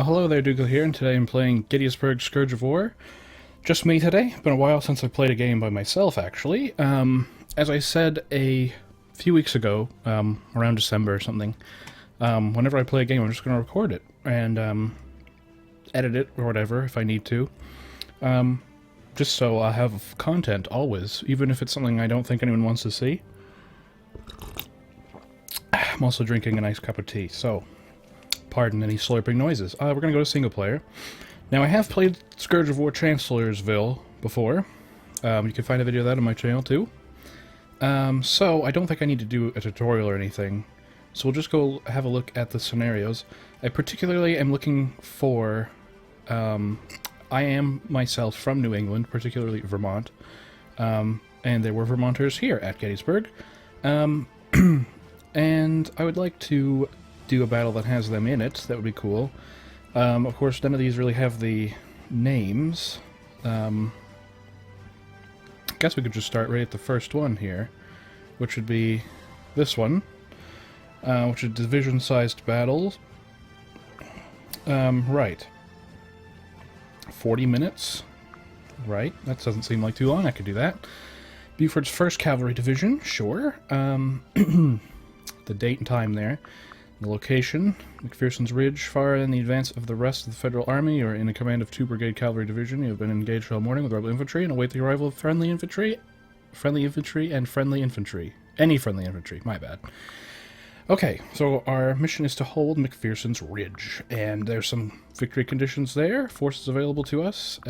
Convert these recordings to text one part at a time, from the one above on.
Well, hello there, Dougal here, and today I'm playing Gettysburg, Scourge of War. Just me today. Been a while since I played a game by myself, actually. As I said a few weeks ago, around December or something, whenever I play a game, I'm just going to record it and edit it or whatever if I need to. Just so I'll have content always, even if it's something I don't think anyone wants to see. I'm also drinking a nice cup of tea, so pardon any slurping noises. We're going to go to single player. Now, I have played Scourge of War Chancellorsville before. You can find a video of that on my channel, too. So, I don't think I need to do a tutorial or anything. So we'll just go have a look at the scenarios. I particularly am looking for... I am myself from New England, particularly Vermont. And there were Vermonters here at Gettysburg. And I would like to do a battle that has them in it. That would be cool. Of course, none of these really have the names. I guess we could just start right at the first one here, which would be this one, which is division-sized battles. Right. 40 minutes. Right, that doesn't seem like too long. I could do that. Buford's 1st Cavalry Division, sure. The date and time there. The location, McPherson's Ridge, far in the advance of the rest of the Federal Army, or in a command of 2 Brigade Cavalry Division. You have been engaged all morning with rebel infantry and await the arrival of friendly infantry, and friendly infantry. Any friendly infantry, my bad. Okay, so our mission is to hold McPherson's Ridge, and there's some victory conditions there, forces available to us.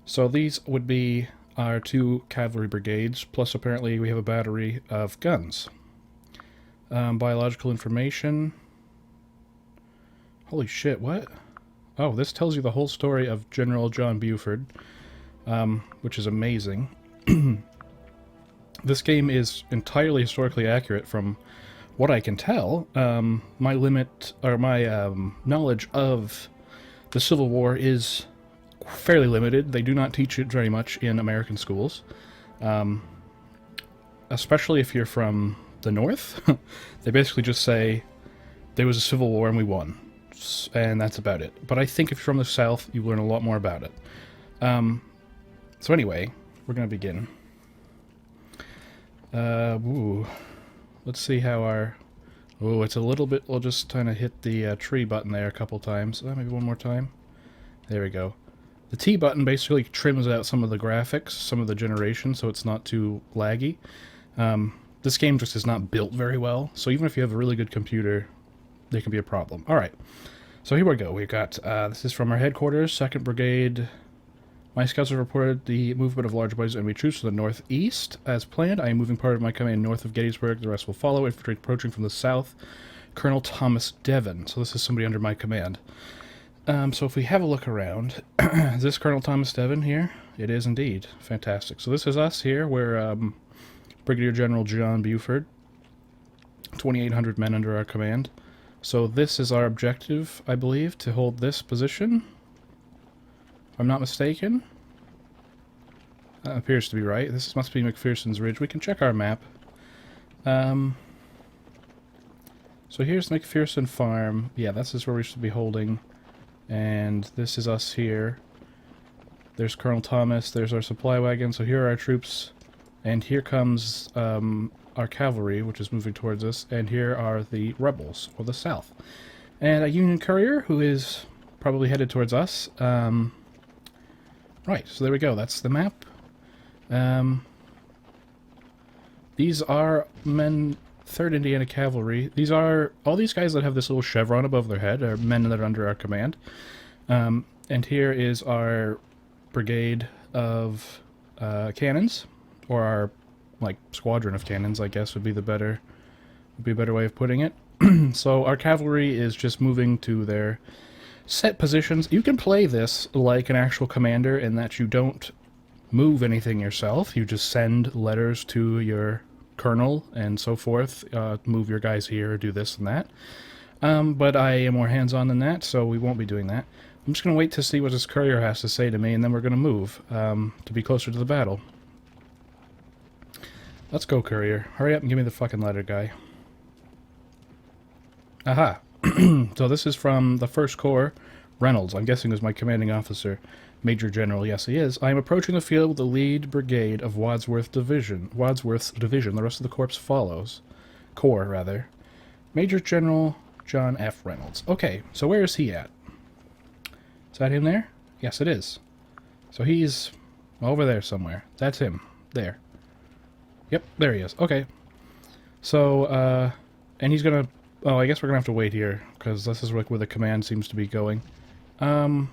So these would be our 2 cavalry brigades, plus apparently we have a battery of guns. Biological information. Holy shit, what? Oh, this tells you the whole story of General John Buford, which is amazing. This game is entirely historically accurate from what I can tell. My knowledge of the Civil War is fairly limited. They do not teach it very much in American schools, especially if you're from the North. They basically just say there was a civil war and we won, and that's about it. But I think if you're from the South, you learn a lot more about it. So anyway, we're gonna begin. Let's see how our... Oh, it's a little bit... We'll just kind of hit the tree button there a couple times. Maybe one more time. There we go. The T button basically trims out some of the graphics, some of the generation, so it's not too laggy. This game just is not built very well, so even if you have a really good computer, there can be a problem. Alright, so here we go. We've got, this is from our headquarters, 2nd Brigade. My scouts have reported the movement of large bodies of enemy troops to the northeast. As planned, I am moving part of my command north of Gettysburg. The rest will follow. Infantry approaching from the south. Colonel Thomas Devon. So this is somebody under my command. So if we have a look around, is this Colonel Thomas Devon here? It is indeed. Fantastic. So this is us here. We're Brigadier General John Buford. 2,800 men under our command. So this is our objective, I believe, to hold this position. If I'm not mistaken. That appears to be right. This must be McPherson's Ridge. We can check our map. So here's McPherson Farm. Yeah, this is where we should be holding. And this is us here. There's Colonel Thomas. There's our supply wagon. So here are our troops. And here comes our cavalry, which is moving towards us. And here are the rebels, or the south. And a Union courier, who is probably headed towards us. Right, so there we go. That's the map. These are men... 3rd Indiana Cavalry. These are... All these guys that have this little chevron above their head are men that are under our command. And here is our brigade of cannons. Or our, like, squadron of cannons, I guess would be a better way of putting it. So our cavalry is just moving to their set positions. You can play this like an actual commander in that you don't move anything yourself. You just send letters to your colonel and so forth. Move your guys here, do this and that. But I am more hands-on than that, so we won't be doing that. I'm just going to wait to see what this courier has to say to me, and then we're going to move to be closer to the battle. Let's go, courier. Hurry up and give me the fucking letter, guy. Aha. So this is from the 1st Corps. Reynolds, I'm guessing, is my commanding officer. Major General, yes he is. I am approaching the field with the lead brigade of Wadsworth's division. The rest of the corps follows. Corps, rather. Major General John F. Reynolds. Okay, so where is he at? Is that him there? Yes, it is. So he's over there somewhere. That's him. There. Yep, there he is. Okay. So, and he's gonna... Oh, I guess we're gonna have to wait here, because this is where the command seems to be going. I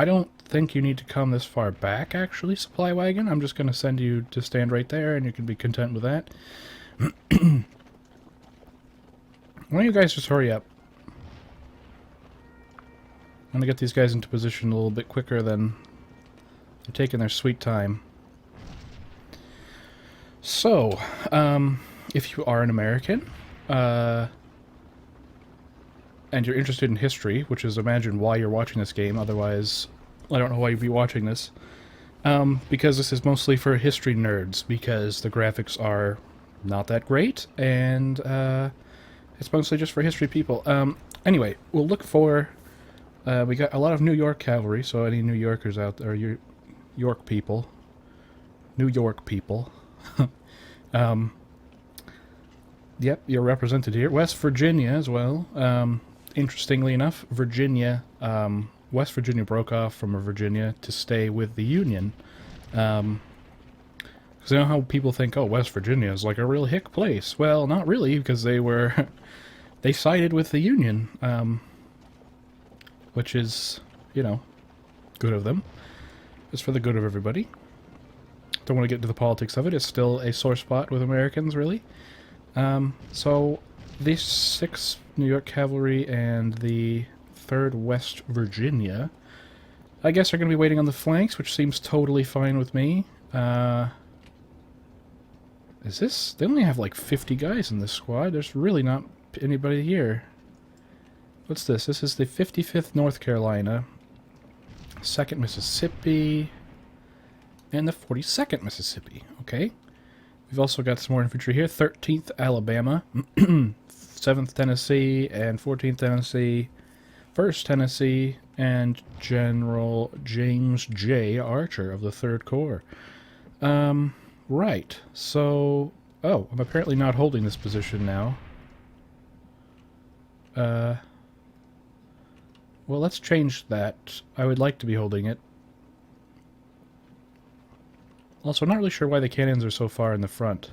don't think you need to come this far back, actually, Supply Wagon. I'm just gonna send you to stand right there, and you can be content with that. Why don't you guys just hurry up? I'm gonna get these guys into position a little bit quicker than... They're taking their sweet time. So, if you are an American, and you're interested in history, which is, imagine why you're watching this game, otherwise I don't know why you'd be watching this, because this is mostly for history nerds, because the graphics are not that great, and it's mostly just for history people. Anyway, we'll look for... we got a lot of New York cavalry, so any New Yorkers out there, York people. New York people. Yep, you're represented here. West Virginia as well. Interestingly enough, West Virginia broke off from Virginia to stay with the Union. Because you know how people think, oh, West Virginia is like a real hick place. Well, not really, because they were... they sided with the Union. Which is, you know, good of them. It's for the good of everybody. Don't want to get into the politics of it. It's still a sore spot with Americans, really. So, the 6th New York Cavalry and the 3rd West Virginia, I guess, are going to be waiting on the flanks, which seems totally fine with me. Is this... They only have like 50 guys in this squad. There's really not anybody here. What's this? This is the 55th North Carolina, 2nd Mississippi, and the 42nd Mississippi. Okay. We've also got some more infantry here. 13th Alabama, 7th Tennessee, and 14th Tennessee, 1st Tennessee, and General James J. Archer of the 3rd Corps. Right. So... Oh, I'm apparently not holding this position now. Well, let's change that. I would like to be holding it. Also, I'm not really sure why the cannons are so far in the front.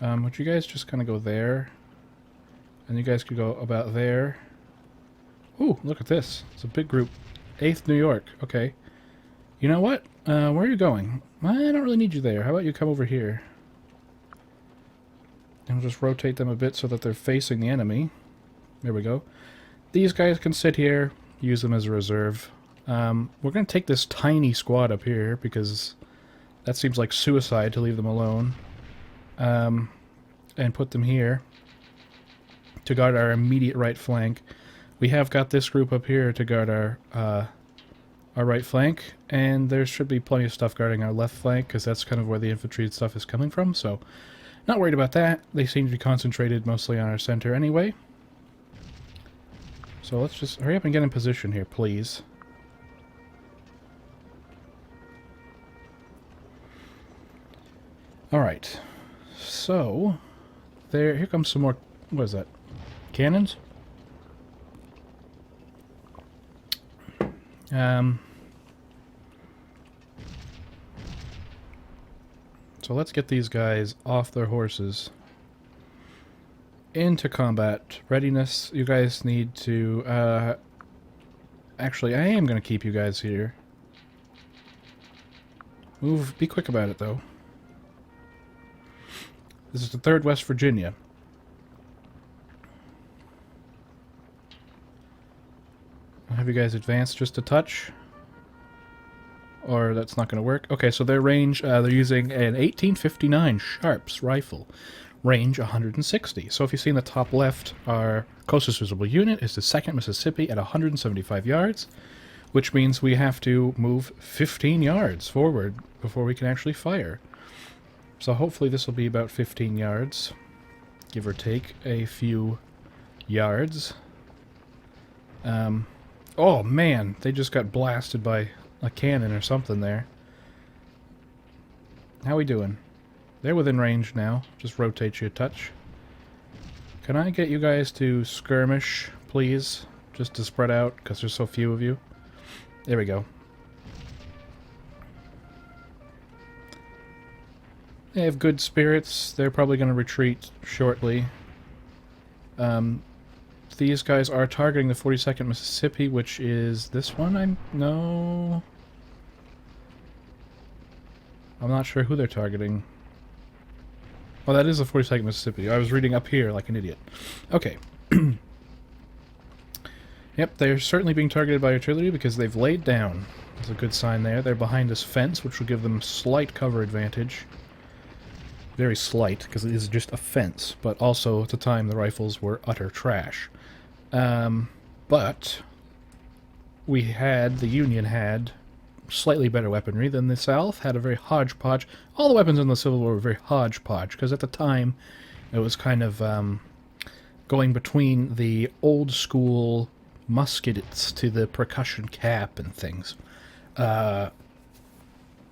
Would you guys just kind of go there? And you guys could go about there. Ooh, look at this. It's a big group. 8th New York. Okay. You know what? Where are you going? I don't really need you there. How about you come over here? And we'll just rotate them a bit so that they're facing the enemy. There we go. These guys can sit here, use them as a reserve. We're going to take this tiny squad up here, because that seems like suicide to leave them alone. And put them here to guard our immediate right flank. We have got this group up here to guard our right flank, and there should be plenty of stuff guarding our left flank, because that's kind of where the infantry stuff is coming from, so not worried about that. They seem to be concentrated mostly on our center anyway. So let's just hurry up and get in position here, please. Alright. So, here comes some more... What is that? Cannons? So let's get these guys off their horses. Into combat. Readiness, you guys need to, actually, I am going to keep you guys here. Move, be quick about it, though. This is the 3rd West Virginia. I'll have you guys advance just a touch. Or that's not going to work. Okay, so their range, they're using an 1859 Sharps rifle. Range 160. So if you see in the top left, our closest visible unit is the 2nd Mississippi at 175 yards, which means we have to move 15 yards forward before we can actually fire. So hopefully this will be about 15 yards, give or take a few yards. Oh man, they just got blasted by a cannon or something there. How we doing? They're within range now. Just rotate you a touch. Can I get you guys to skirmish, please? Just to spread out, because there's so few of you. There we go. They have good spirits. They're probably going to retreat shortly. These guys are targeting the 42nd Mississippi, which is this one? No. I'm not sure who they're targeting. Oh, that is the 42nd Mississippi. I was reading up here like an idiot. Okay. Yep, they're certainly being targeted by artillery because they've laid down. There's a good sign there. They're behind this fence, which will give them slight cover advantage. Very slight, because it is just a fence. But also, at the time, the rifles were utter trash. But the Union had slightly better weaponry than the South, had a very hodgepodge. All the weapons in the Civil War were very hodgepodge, because at the time, it was kind of going between the old school muskets to the percussion cap and things.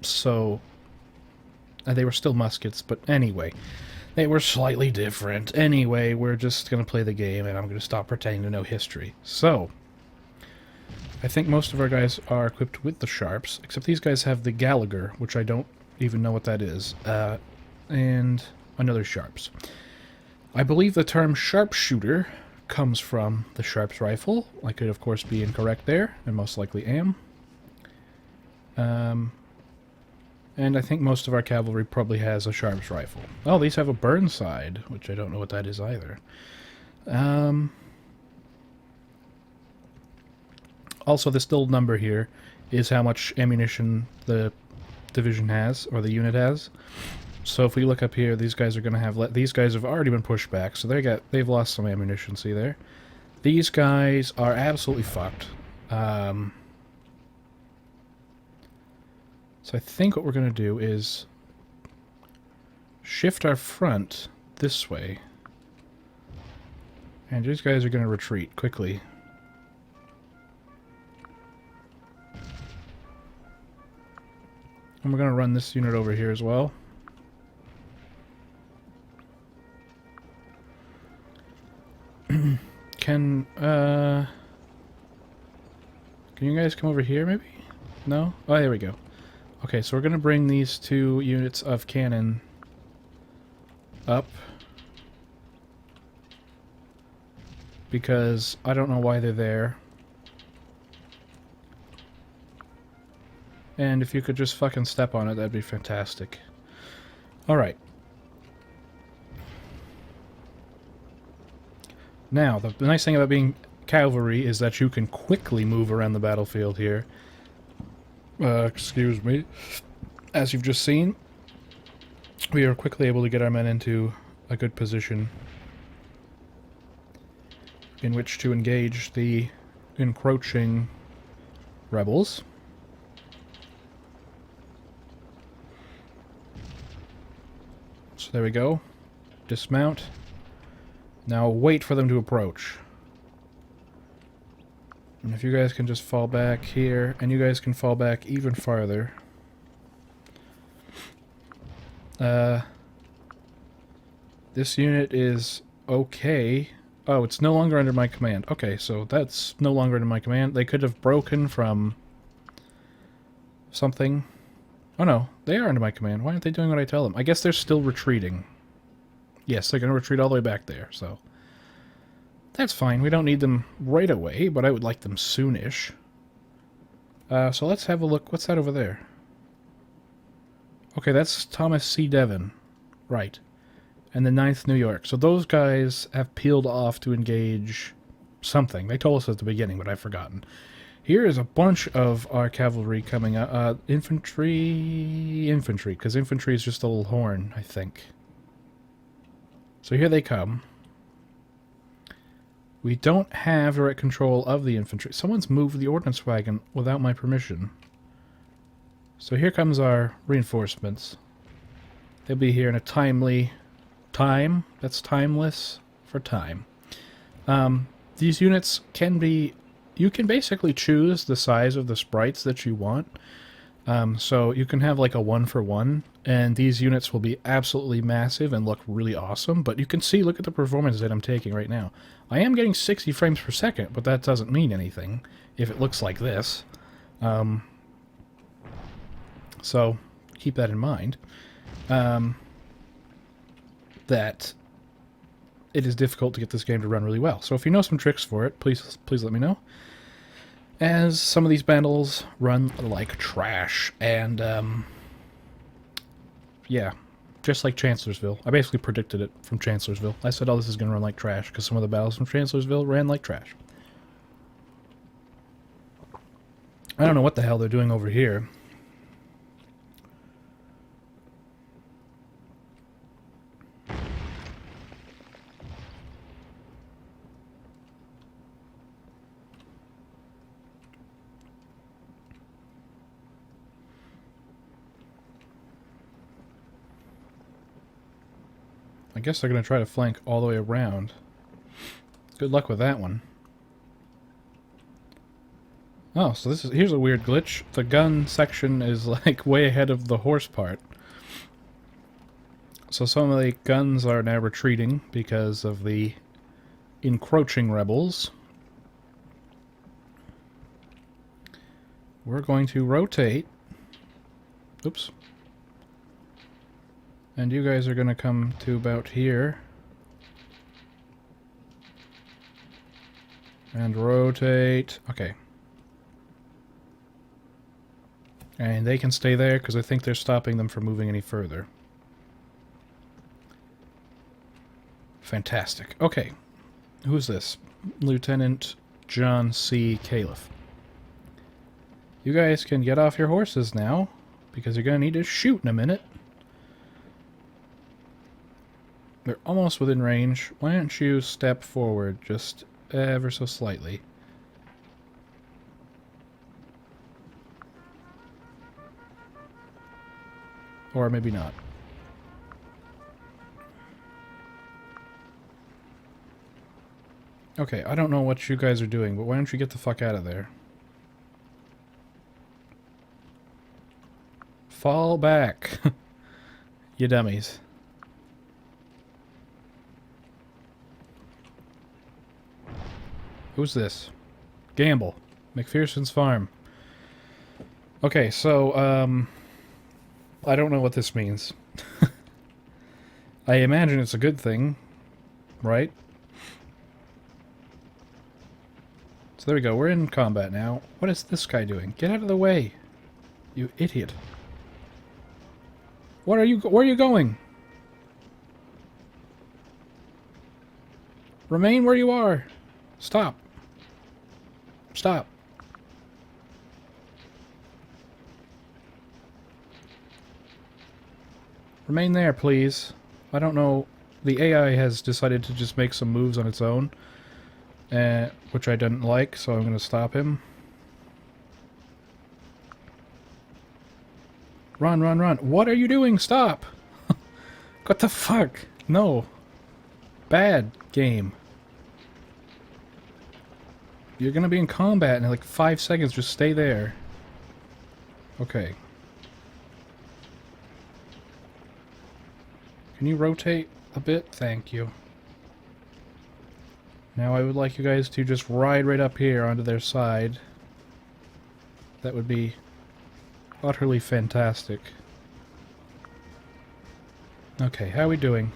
So they were still muskets, but anyway, they were slightly different. Anyway, we're just going to play the game, and I'm going to stop pretending to know history. So, I think most of our guys are equipped with the Sharps, except these guys have the Gallagher, which I don't even know what that is, and another Sharps. I believe the term sharpshooter comes from the Sharps rifle. I could, of course, be incorrect there, and most likely am. And I think most of our cavalry probably has a Sharps rifle. Oh, these have a Burnside, which I don't know what that is either. Also, this little number here is how much ammunition the division has, or the unit has. So if we look up here, these guys are going to have... These guys have already been pushed back, so they've lost some ammunition, see there? These guys are absolutely fucked. So I think what we're going to do is shift our front this way. And these guys are going to retreat quickly. And we're going to run this unit over here as well. Can you guys come over here, maybe? No? Oh, there we go. Okay, so we're going to bring these 2 units of cannon up. Because I don't know why they're there. And if you could just fucking step on it, that'd be fantastic. Alright. Now, the nice thing about being cavalry is that you can quickly move around the battlefield here. Excuse me. As you've just seen, we are quickly able to get our men into a good position in which to engage the encroaching rebels. So there we go. Dismount. Now wait for them to approach. And if you guys can just fall back here, and you guys can fall back even farther. This unit is okay. Oh, it's no longer under my command. Okay, so that's no longer under my command. They could have broken from something. Oh no, they are under my command. Why aren't they doing what I tell them? I guess they're still retreating. Yes, they're going to retreat all the way back there, so... That's fine. We don't need them right away, but I would like them soonish. So let's have a look. What's that over there? Okay, that's Thomas C. Devon. Right. And the 9th New York. So those guys have peeled off to engage something. They told us at the beginning, but I've forgotten. Here is a bunch of our cavalry coming up. Infantry, because infantry is just a little horn, I think. So here they come. We don't have direct control of the infantry. Someone's moved the ordnance wagon without my permission. So here comes our reinforcements. They'll be here in a timely time. That's timeless for time. These units can be... You can basically choose the size of the sprites that you want. So you can have like a 1-for-1, and these units will be absolutely massive and look really awesome, but you can see, look at the performance that I'm taking right now. I am getting 60 frames per second, but that doesn't mean anything if it looks like this. So keep that in mind. That it is difficult to get this game to run really well. So if you know some tricks for it, please let me know. As some of these battles run like trash, and yeah, just like Chancellorsville. I basically predicted it from Chancellorsville. I said, oh, this is going to run like trash, because some of the battles from Chancellorsville ran like trash. I don't know what the hell they're doing over here. I guess they're going to try to flank all the way around. Good luck with that one. Oh, so here's a weird glitch. The gun section is like way ahead of the horse part. So some of the guns are now retreating because of the encroaching rebels. We're going to rotate. Oops. And you guys are going to come to about here. And rotate. Okay. And they can stay there because I think they're stopping them from moving any further. Fantastic. Okay. Who's this? Lieutenant John C. Califf. You guys can get off your horses now, because you're going to need to shoot in a minute. They're almost within range. Why don't you step forward just ever so slightly? Or maybe not. Okay, I don't know what you guys are doing, but why don't you get the fuck out of there? Fall back. You dummies. Who's this? Gamble. McPherson's farm. Okay, so, I don't know what this means. I imagine it's a good thing, right? So there we go, we're in combat now. What is this guy doing? Get out of the way, you idiot. Where are you going? Remain where you are. Stop. Stop. Remain there, please. I don't know. The AI has decided to just make some moves on its own, which I didn't like, so I'm going to stop him. Run, run, run. What are you doing? Stop! What the fuck? No. Bad game. You're going to be in combat in like 5 seconds. Just stay there. Okay. Can you rotate a bit? Thank you. Now I would like you guys to just ride right up here onto their side. That would be utterly fantastic. Okay, how are we doing?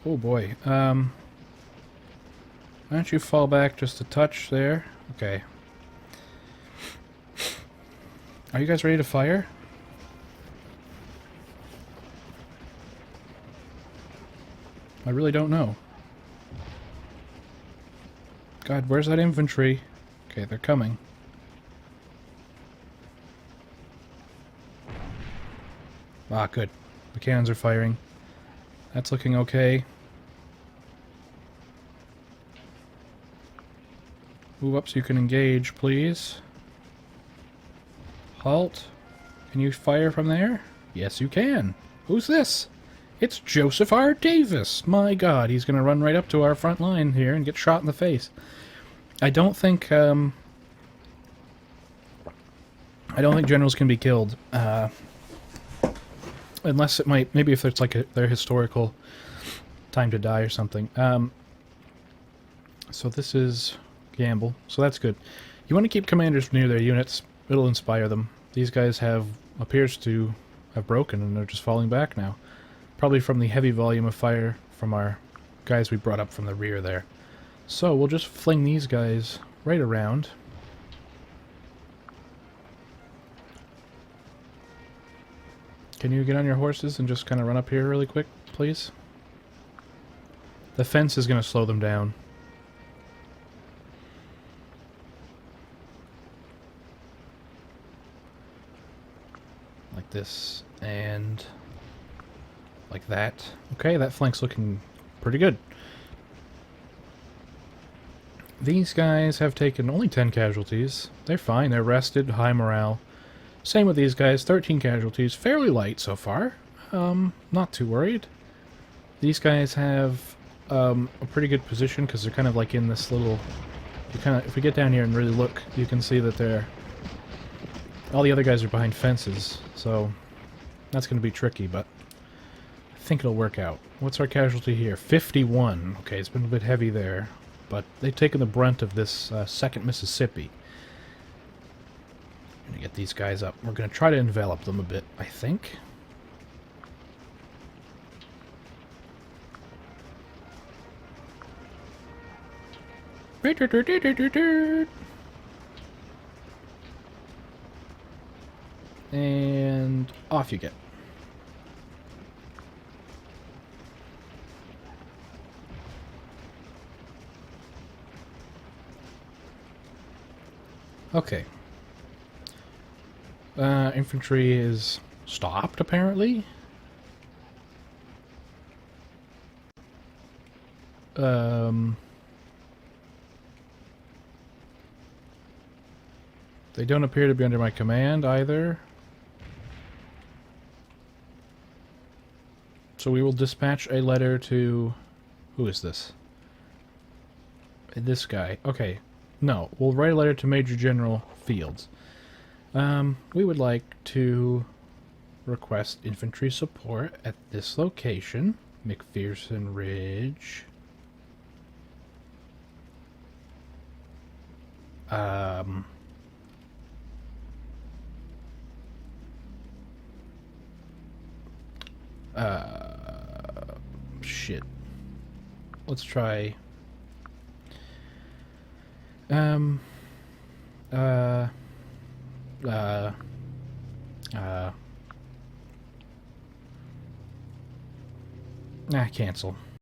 Oh boy. Why don't you fall back just a touch there? Okay. Are you guys ready to fire? I really don't know. God, where's that infantry? Okay, they're coming. Ah, good. The cannons are firing. That's looking okay. Move up so you can engage, please. Halt. Can you fire from there? Yes, you can. Who's this? It's Joseph R. Davis! My god, he's gonna run right up to our front line here and get shot in the face. I don't think generals can be killed. Unless it might... Maybe if it's like their historical time to die or something. So this is Gamble. So that's good. You want to keep commanders near their units. It'll inspire them. These guys appears to have broken and they're just falling back now. Probably from the heavy volume of fire from our guys we brought up from the rear there. So we'll just fling these guys right around. Can you get on your horses and just kind of run up here really quick, please? The fence is going to slow them down. Like this, and like that. Okay, that flank's looking pretty good. These guys have taken only 10 casualties. They're fine, they're rested, high morale. Same with these guys, 13 casualties, fairly light so far. Not too worried. These guys have a pretty good position because they're kind of like in this little... if we get down here and really look, you can see that they're... All the other guys are behind fences, so that's going to be tricky, but I think it'll work out. What's our casualty here? 51. Okay, it's been a bit heavy there, but they've taken the brunt of this 2nd Mississippi. I'm going to get these guys up. We're going to try to envelop them a bit, I think. And off you get. Okay. Infantry is stopped, apparently. They don't appear to be under my command, either. So we will dispatch a letter to... Who is this? This guy. Okay. No, we'll write a letter to Major General Fields. We would like to request infantry support at this location. McPherson Ridge. Shit. Let's try... cancel.